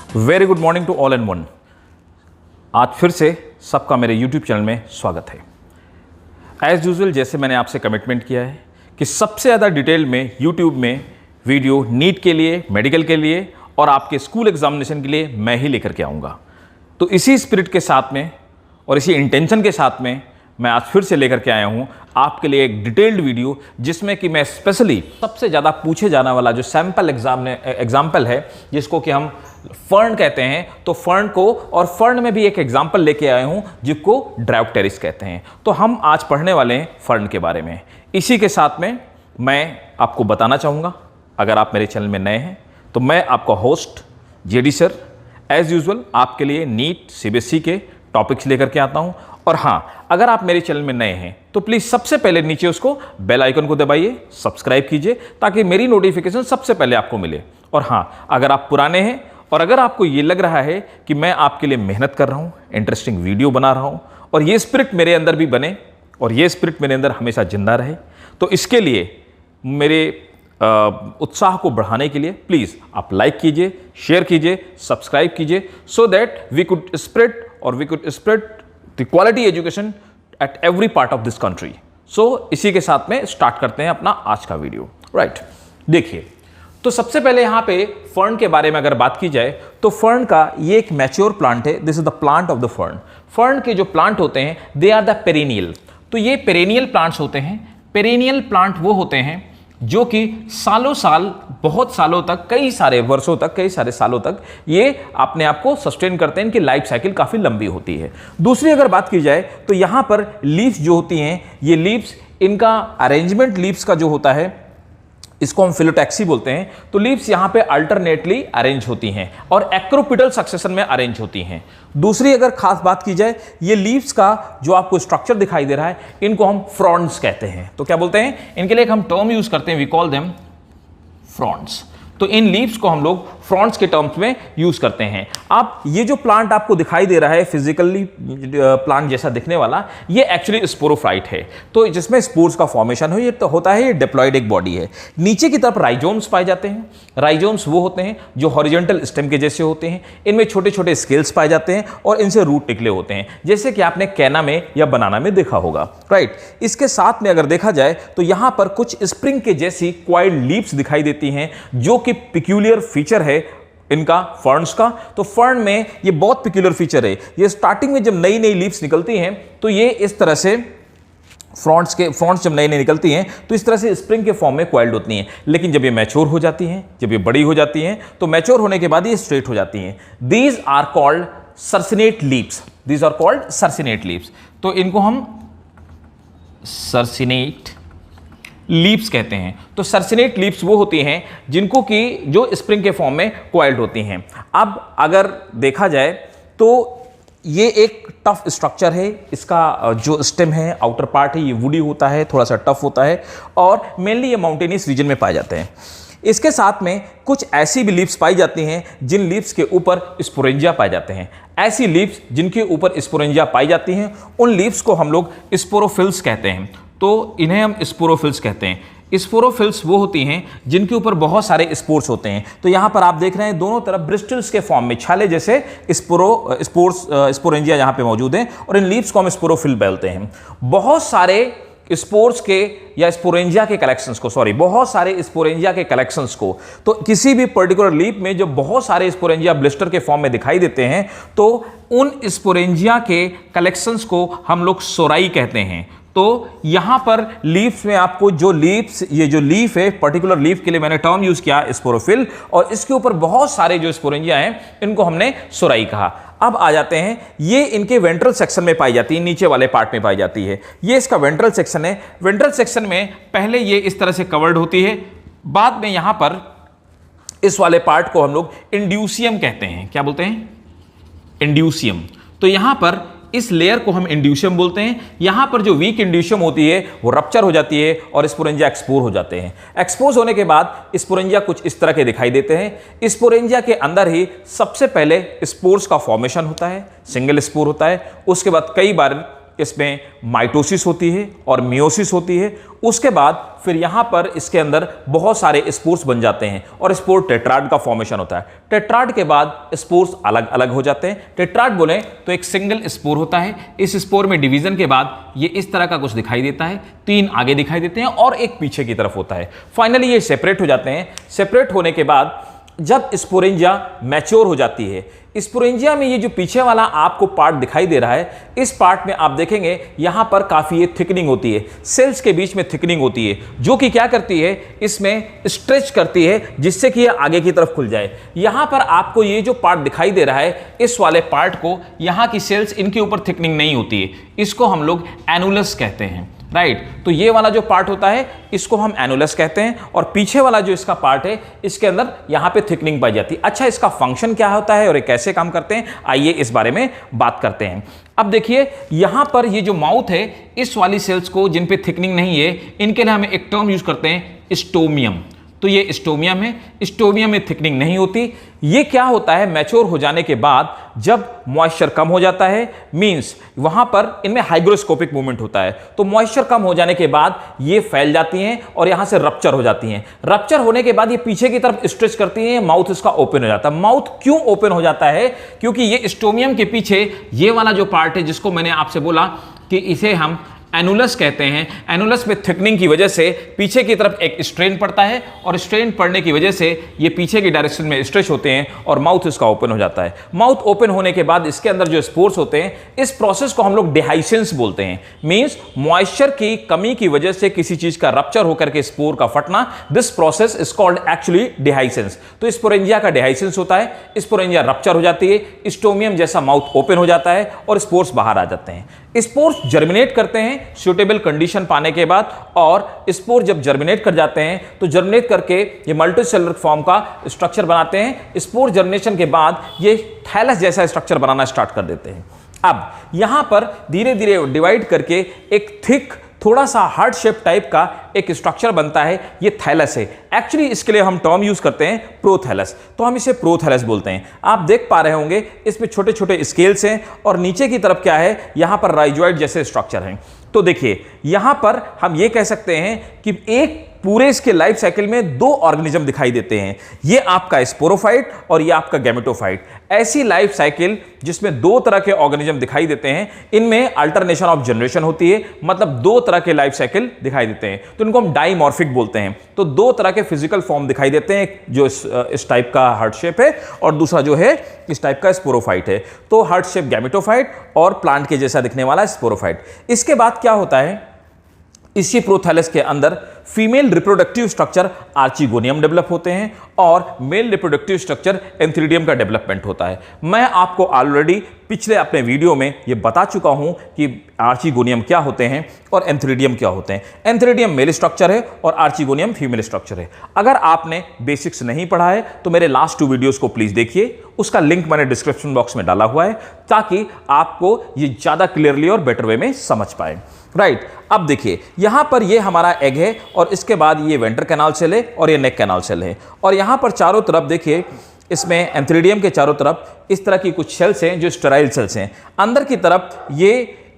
Very good morning to all and one. आज फिर से सबका मेरे YouTube चैनल में स्वागत है। एज यूजुअल जैसे मैंने आपसे कमिटमेंट किया है कि सबसे ज़्यादा डिटेल में YouTube में वीडियो नीट के लिए, मेडिकल के लिए और आपके स्कूल एग्जामिनेशन के लिए मैं ही लेकर के आऊँगा। तो इसी स्पिरिट के साथ में और इसी इंटेंशन के साथ में मैं आज फिर से लेकर के आया हूँ आपके लिए एक डिटेल्ड वीडियो, जिसमें कि मैं स्पेशली सबसे ज़्यादा पूछे जाने वाला जो सैम्पल एग्जाम्पल है, जिसको कि हम फर्न कहते हैं, तो फर्न को और फर्न में भी एक एग्जाम्पल लेके आया हूँ जिसको ड्रायोप्टेरिस कहते हैं। तो हम आज पढ़ने वाले हैं फर्न के बारे में। इसी के साथ में मैं आपको बताना चाहूँगा, अगर आप मेरे चैनल में नए हैं तो मैं आपका host JD sir as usual आपके लिए नीट सीबीएसई के टॉपिक्स लेकर के आता हूँ। और हाँ, अगर आप मेरे चैनल में नए हैं तो प्लीज़ सबसे पहले नीचे उसको बेल आइकन को दबाइए, सब्सक्राइब कीजिए ताकि मेरी नोटिफिकेशन सबसे पहले आपको मिले। और हाँ, अगर आप पुराने हैं और अगर आपको ये लग रहा है कि मैं आपके लिए मेहनत कर रहा हूँ, इंटरेस्टिंग वीडियो बना रहा हूँ और ये स्पिरिट मेरे अंदर भी बने और ये स्पिरिट मेरे अंदर हमेशा जिंदा रहे, तो इसके लिए मेरे उत्साह को बढ़ाने के लिए प्लीज़ आप लाइक कीजिए, शेयर कीजिए, सब्सक्राइब कीजिए, so that we could spread the quality education at every part of this country. So इसी के साथ में स्टार्ट करते हैं अपना आज का वीडियो। राइट, देखिए, तो सबसे पहले यहाँ पे फर्न के बारे में अगर बात की जाए तो फर्न का ये एक मैच्योर प्लांट है। This is the plant of the fern. Fern के जो प्लांट होते हैं दे आर द पेरेनियल। तो ये पेरेनियल प्लांट्स होते हैं। पेरेनियल प्लांट वो होते हैं जो कि सालों साल, बहुत सालों तक, कई सारे वर्षों तक, कई सारे सालों तक ये अपने आप को सस्टेन करते हैं। इनकी लाइफ साइकिल काफ़ी लंबी होती है। दूसरी अगर बात की जाए तो यहाँ पर लीव्स जो होती हैं, ये लीव्स, इनका अरेंजमेंट लीव्स का जो होता है इसको हम फिलोटैक्सी बोलते हैं। तो लीव्स यहाँ पे अल्टरनेटली अरेंज होती हैं और एक्रोपिटल सक्सेशन में अरेंज होती हैं। दूसरी अगर खास बात की जाए, ये लीव्स का जो आपको स्ट्रक्चर दिखाई दे रहा है, इनको हम फ्रॉन्ड्स कहते हैं। तो क्या बोलते हैं, इनके लिए एक हम टर्म यूज करते हैं, वी कॉल देम फ्रॉन्ड्स। तो इन लीव्स को हम लोग फ्रॉन्ड्स के टर्म्स में यूज करते हैं। अब ये जो प्लांट आपको दिखाई दे रहा है, फिजिकली प्लांट जैसा दिखने वाला, ये एक्चुअली स्पोरोफाइट है। तो जिसमें स्पोर्स का फॉर्मेशन हो, ये तो होता है, ये डिप्लॉयड एक बॉडी है। नीचे की तरफ राइजोम्स पाए जाते हैं। राइजोम्स वो होते हैं जो हॉरिजॉन्टल स्टेम के जैसे होते हैं। इनमें छोटे छोटे स्केल्स पाए जाते हैं और इनसे रूट निकले होते हैं, जैसे कि आपने कैना में या बनाना में देखा होगा। राइट, इसके साथ में अगर देखा जाए तो यहां पर कुछ स्प्रिंग के जैसी क्वाइल्ड लीव्स दिखाई देती हैं, जो कि पिक्यूलियर फीचर है इनका, फर्न्स का। तो फर्न में ये बहुत पिक्यूलियर फीचर है। ये स्टार्टिंग में जब नई नई लीव्स निकलती हैं तो ये इस तरह से फ्रॉन्ट्स जब नई नई निकलती हैं तो इस तरह से स्प्रिंग के फॉर्म में क्वाइल्ड होती हैं। लेकिन जब ये मैच्योर हो जाती हैं, जब ये बड़ी हो जाती हैं, तो मैच्योर होने के बाद ये स्ट्रेट हो जाती हैं। These are called circinate leaves. These are called circinate leaves. तो इनको हम सर्सिनेट लीव्स कहते हैं। तो सर्सिनेट लीव्स वो होती हैं जिनको कि जो स्प्रिंग के फॉर्म में क्वाइल्ड होती हैं। अब अगर देखा जाए तो ये एक टफ स्ट्रक्चर है। इसका जो स्टेम है, आउटर पार्ट है, ये वुडी होता है, थोड़ा सा टफ होता है और मेनली ये माउंटेनियस रीजन में पाए जाते हैं। इसके साथ में कुछ ऐसी भी लीव्स पाई जाती हैं जिन लीव्स के ऊपर स्पोरेंजिया पाए जाते हैं। ऐसी लीव्स जिनके ऊपर स्पोरेंजिया पाई जाती हैं, उन लीव्स को हम लोग स्पोरोफिल्स कहते हैं। तो इन्हें हम स्पोरोफिल्स कहते हैं। स्पोरोफिल्स वो होती हैं जिनके ऊपर बहुत सारे स्पोर्स होते हैं। तो यहाँ पर आप देख रहे हैं दोनों तरफ ब्रिस्टल्स के फॉर्म में छाले जैसे स्पोरेंजिया यहाँ पे मौजूद हैं और इन लीव्स को हम स्पोरोफिल बोलते हैं। बहुत सारे स्पोर्स के या स्पोरेंजिया के कलेक्शंस को, बहुत सारे स्पोरेंजिया के कलेक्शंस को, तो किसी भी पर्टिकुलर लीफ में जब बहुत सारे स्पोरेंजिया ब्लिस्टर के फॉर्म में दिखाई देते हैं तो उन स्पोरेंजिया के कलेक्शंस को हम लोग सोराई कहते हैं। तो यहां पर लीफ्स में आपको जो लीफ्स, ये जो लीफ है, पर्टिकुलर लीफ के लिए मैंने टर्म यूज किया स्पोरोफिल, और इसके ऊपर बहुत सारे जो स्पोरेंजिया हैं इनको हमने सोराई कहा। अब आ जाते हैं, ये इनके वेंट्रल सेक्शन में पाई जाती है, नीचे वाले पार्ट में पाई जाती है। ये इसका वेंट्रल सेक्शन है। वेंट्रल सेक्शन में पहले ये इस तरह से कवर्ड होती है, बाद में यहां पर इस वाले पार्ट को हम लोग इंड्यूसियम कहते हैं। क्या बोलते हैं? इंड्यूसियम। तो यहां पर इस लेयर को हम इंड्यूशियम बोलते हैं। यहां पर जो वीक इंड्यूशियम होती है वो रप्चर हो जाती है और स्पोरेंजिया एक्सपोज हो जाते हैं। एक्सपोज होने के बाद स्पोरेंजिया कुछ इस तरह के दिखाई देते हैं। स्पोरेंजिया के अंदर ही सबसे पहले स्पोर्स का फॉर्मेशन होता है, सिंगल स्पोर होता है। उसके बाद कई बार इसमें माइटोसिस होती है और मियोसिस होती है। उसके बाद फिर यहाँ पर इसके अंदर बहुत सारे स्पोर्स बन जाते हैं और स्पोर टेट्राड का फॉर्मेशन होता है। टेट्राड के बाद स्पोर्स अलग अलग हो जाते हैं। टेट्राड बोले तो एक सिंगल स्पोर होता है। इस स्पोर में डिवीजन के बाद ये इस तरह का कुछ दिखाई देता है, 3 आगे दिखाई देते हैं और एक पीछे की तरफ होता है। फाइनली ये सेपरेट हो जाते हैं। सेपरेट होने के बाद जब स्पोरेंजिया मैच्योर हो जाती है, स्पोरेंजिया में ये जो पीछे वाला आपको पार्ट दिखाई दे रहा है, इस पार्ट में आप देखेंगे यहां पर काफी थिकनिंग होती है, सेल्स के बीच में थिकनिंग होती है, जो कि क्या करती है, इसमें स्ट्रेच करती है जिससे कि ये आगे की तरफ खुल जाए। यहां पर आपको ये जो पार्ट दिखाई दे रहा है, इस वाले पार्ट को, यहां की सेल्स इनके ऊपर थिकनिंग नहीं होती है, इसको हम लोग एनुलस कहते हैं, राइट। तो ये वाला जो पार्ट होता है इसको हम एनुलस कहते हैं और पीछे वाला जो इसका पार्ट है इसके अंदर यहां पे थिकनिंग पाई जाती है। अच्छा, इसका फंक्शन क्या होता है और ये कैसे काम करते हैं, आइए इस बारे में बात करते हैं। अब देखिए यहां पर ये जो माउथ है, इस वाली सेल्स को जिन पे थिकनिंग नहीं है, इनके लिए हम एक टर्म यूज करते हैं स्टोमियम। तो ये स्टोमियम है, स्टोमियम में थिकनिंग नहीं होती। ये क्या होता है, मैच्योर हो जाने के बाद जब मॉइस्चर कम हो जाता है, मींस वहां पर इनमें हाइग्रोस्कोपिक मूवमेंट होता है, तो मॉइस्चर कम हो जाने के बाद ये फैल जाती हैं और यहां से रप्चर हो जाती हैं। रप्चर होने के बाद ये पीछे की तरफ स्ट्रेच करती हैं, माउथ इसका ओपन हो जाता है। माउथ क्यों ओपन हो जाता है, क्योंकि ये स्टोमियम के पीछे ये वाला जो पार्ट है, जिसको मैंने आपसे बोला कि इसे हम एनुलस कहते हैं, एनुलस में थिकनिंग की वजह से पीछे की तरफ एक स्ट्रेन पड़ता है और स्ट्रेन पड़ने की वजह से ये पीछे की डायरेक्शन में स्ट्रेच होते हैं और माउथ इसका ओपन हो जाता है। माउथ ओपन होने के बाद इसके अंदर जो स्पोर्स होते हैं, इस प्रोसेस को हम लोग डिहाइसेंस बोलते हैं। मींस मॉइस्चर की कमी की वजह से किसी चीज का रप्चर होकर के स्पोर का फटना, this process is called actually dehiscence. तो स्पोरेंजिया का डिहाइसेंस होता है, स्पोरेंजिया रप्चर हो जाती है, स्टोमियम जैसा माउथ ओपन हो जाता है और स्पोर्स बाहर आ जाते हैं। स्पोर्स जर्मिनेट करते हैं सूटेबल कंडीशन पाने के बाद, और स्पोर जब जर्मिनेट कर जाते हैं तो जर्मिनेट करके ये मल्टीसेलुलर फॉर्म का स्ट्रक्चर बनाते हैं। स्पोर जर्मिनेशन के बाद ये थैलस जैसा स्ट्रक्चर बनाना स्टार्ट कर देते हैं। अब यहां पर धीरे धीरे डिवाइड करके एक थिक, थोड़ा सा हार्ट शेप टाइप का एक स्ट्रक्चर बनता है, ये थैलस है। एक्चुअली इसके लिए हम टर्म यूज करते हैं प्रोथैलस, तो हम इसे प्रोथैलस बोलते हैं। आप देख पा रहे होंगे इसमें छोटे छोटे स्केल्स हैं और नीचे की तरफ क्या है, यहां पर राइजॉइड जैसे स्ट्रक्चर हैं। तो देखिए यहां पर हम ये कह सकते हैं कि एक पूरे इसके लाइफ साइकिल में 2 ऑर्गेनिज्म दिखाई देते हैं, ये आपका स्पोरोफाइट और ये आपका गैमेटोफाइट। ऐसी लाइफ साइकिल जिसमें 2 तरह के ऑर्गेनिज्म दिखाई देते हैं, इनमें अल्टरनेशन ऑफ जनरेशन होती है, मतलब 2 तरह के लाइफ साइकिल दिखाई देते हैं, तो इनको हम डाइमॉर्फिक बोलते हैं। तो 2 तरह के फिजिकल फॉर्म दिखाई देते हैं, जो इस टाइप का हार्ट शेप है और दूसरा जो है इस टाइप का स्पोरोफाइट है। तो हार्ट शेप गैमेटोफाइट और प्लांट के जैसा दिखने वाला स्पोरोफाइट। इसके बाद क्या होता है, इसी प्रोथैलस के अंदर female reproductive structure archegonium develop होते हैं और मेल रिप्रोडक्टिव स्ट्रक्चर एंथ्रीडियम का डेवलपमेंट होता है। मैं आपको ऑलरेडी पिछले अपने वीडियो में ये बता चुका हूं कि आर्चिगोनियम क्या होते हैं और एंथ्रीडियम क्या होते हैं। एंथ्रीडियम मेल स्ट्रक्चर है और आर्चिगोनियम फीमेल स्ट्रक्चर है। अगर आपने बेसिक्स नहीं पढ़ा है तो मेरे लास्ट 2 वीडियोस को प्लीज देखिए, उसका लिंक मैंने डिस्क्रिप्शन बॉक्स में डाला हुआ है, ताकि आपको ये ज्यादा क्लियरली और बेटर वे में समझ पाए, राइट। अब देखिए यहां पर ये हमारा एग है और इसके बाद ये वेंट्रल कैनाल सेल है और ये नेक कैनाल सेल है, और यहां पर चारों तरफ देखिए इसमें एंथ्रीडियम के चारों तरफ इस तरह की कुछ सेल्स हैं जो स्टेराइल सेल्स हैं। अंदर की तरफ ये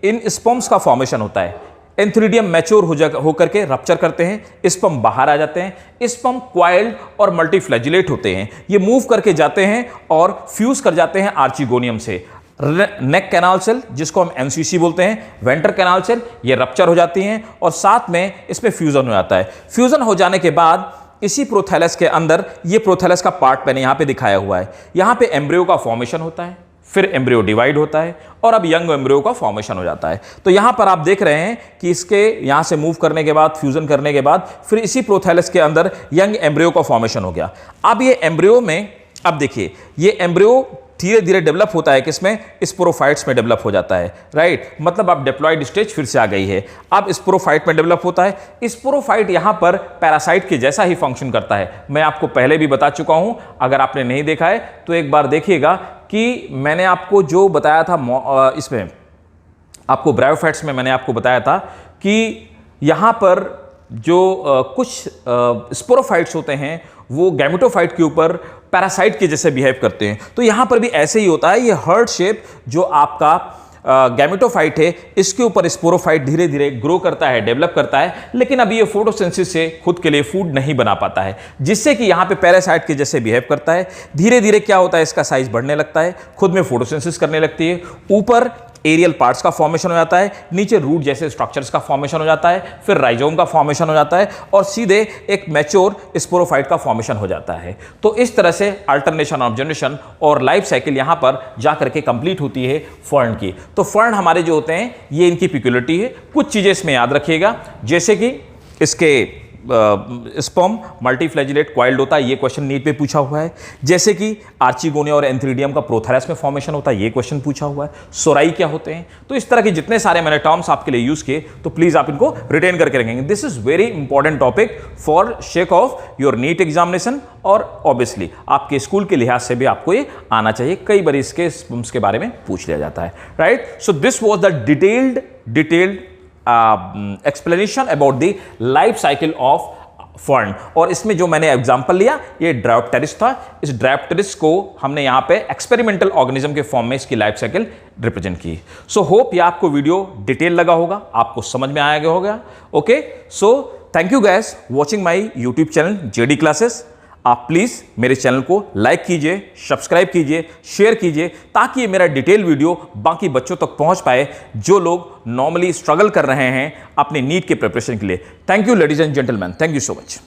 इन स्पर्म्स का फॉर्मेशन होता है। एंथ्रीडियम मैच्योर होकर के रप्चर करते हैं, स्पर्म बाहर आ जाते हैं। स्पर्म क्वाइल्ड और मल्टीफ्लैजिलेट होते हैं, ये मूव करके जाते हैं और फ्यूज कर जाते हैं आर्चिगोनियम से। नेक कैनाल सेल जिसको हम एमसीसी बोलते हैं, वेंट्रल कैनाल सेल, ये रप्चर हो जाती हैं और साथ में इसमें फ्यूजन हो जाता है। फ्यूजन हो जाने के बाद इसी प्रोथैलस के अंदर, ये प्रोथैलस का पार्ट मैंने यहां पे दिखाया हुआ है, यहां पे एम्ब्रियो का फॉर्मेशन होता है, फिर एम्ब्रियो डिवाइड होता है और अब यंग एम्ब्रियो का फॉर्मेशन हो जाता है। तो यहां पर आप देख रहे हैं कि इसके यहां से मूव करने के बाद, फ्यूजन करने के बाद, फिर इसी प्रोथैलस के अंदर यंग एम्ब्रियो का फॉर्मेशन हो गया। अब ये एम्ब्रियो में, अब देखिए ये एम्ब्रियो धीरे धीरे डेवलप होता है, किसमें, स्पोरोफाइट्स में डेवलप हो जाता है, राइट। मतलब अब डिप्लॉयड स्टेज फिर से आ गई है, अब स्पोरोफाइट में डेवलप होता है। स्पोरोफाइट यहां पर पैरासाइट के जैसा ही फंक्शन करता है, मैं आपको पहले भी बता चुका हूं, अगर आपने नहीं देखा है तो एक बार देखिएगा कि मैंने आपको जो बताया था इसमें, आपको ब्रायोफाइट्स में मैंने आपको बताया था कि यहां पर जो कुछ स्पोरोफाइट्स होते हैं वो गैमेटोफाइट के ऊपर पैरासाइट के जैसे बिहेव करते हैं। तो यहां पर भी ऐसे ही होता है, ये हार्ट शेप जो आपका गैमेटोफाइट है, इसके ऊपर स्पोरोफाइट धीरे धीरे ग्रो करता है, डेवलप करता है, लेकिन अभी ये फोटोसिंथेसिस से खुद के लिए फूड नहीं बना पाता है, जिससे कि यहां पे पैरासाइट के जैसे बिहेव करता है। धीरे धीरे क्या होता है, इसका साइज बढ़ने लगता है, खुद में फोटोसिंथेसिस करने लगती है, ऊपर एरियल पार्ट्स का फॉर्मेशन हो जाता है, नीचे रूट जैसे स्ट्रक्चर्स का फॉर्मेशन हो जाता है, फिर राइजोम का फॉर्मेशन हो जाता है और सीधे एक मैच्योर स्पोरोफाइट का फॉर्मेशन हो जाता है। तो इस तरह से अल्टरनेशन ऑफ जनरेशन और लाइफ साइकिल यहां पर जाकर के कंप्लीट होती है फर्न की। तो फर्न हमारे जो होते हैं ये इनकी पिक्युलिटी है। कुछ चीजें इसमें याद रखिएगा, जैसे कि इसके स्पर्म मल्टीफ्लैजिलेट क्वाइल्ड होता है, ये क्वेश्चन नीट पे पूछा हुआ है। जैसे कि आर्चिगोनिया और एंथ्रीडियम का प्रोथेरस में फॉर्मेशन होता है, ये क्वेश्चन पूछा हुआ है। सोराई क्या होते हैं? तो इस तरह के जितने सारे मैंने टर्म्स आपके लिए यूज किए, तो प्लीज आप इनको रिटेन करके रखेंगे। This is very important topic for sake of your NEET examination और ऑब्वियसली आपके स्कूल के लिहाज से भी आपको ये आना चाहिए। कई बार इसके स्पर्म्स के बारे में पूछ लिया जाता है, right? So this was the detailed explanation about the life cycle of fern. और इसमें जो मैंने एग्जांपल लिया ये ड्रायोप्टेरिस था। इस ड्रायोप्टेरिस को हमने यहां पे एक्सपेरिमेंटल ऑर्गेनिज्म के फॉर्म में इसकी लाइफ साइकिल रिप्रेजेंट की। सो होप ये आपको वीडियो डिटेल लगा होगा, आपको समझ में आया गया होगा। Okay, so thank you guys watching my YouTube channel JD classes. आप प्लीज़ मेरे चैनल को लाइक कीजिए, सब्सक्राइब कीजिए, शेयर कीजिए, ताकि ये मेरा डिटेल वीडियो बाकी बच्चों तक पहुंच पाए जो लोग नॉर्मली स्ट्रगल कर रहे हैं अपनी नीट के प्रिपरेशन के लिए। Thank you ladies and gentleman, thank you so much.